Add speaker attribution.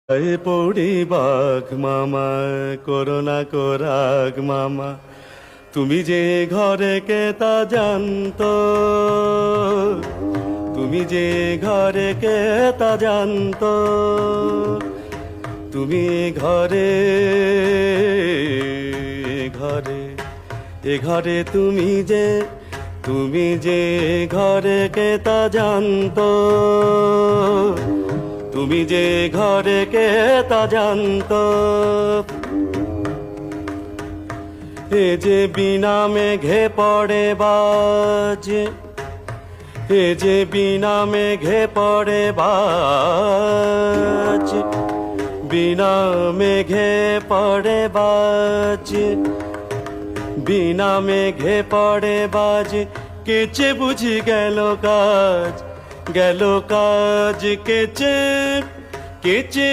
Speaker 1: এ পড়ি বাঘ মামা, করোনা কোরাগ মামা, তুমি যে ঘরে কে তা জানতো, তুমি যে ঘরে কে তা জানতো, তুমি ঘরে ঘরে এ ঘরে তুমি যে ঘরে কে তা জানতো, তুমি যে ঘরে কে তা জানতো। এ যে বিনা মেঘে পড়ে বাজ, এ যে বিনা মেঘে পড়ে বাজ, বিনা মেঘে পড়ে বাজ, বিনা মেঘে পড়ে বাজ, কেচে বুঝি গেল কাজ, গেল কাজ, কেচে কেচে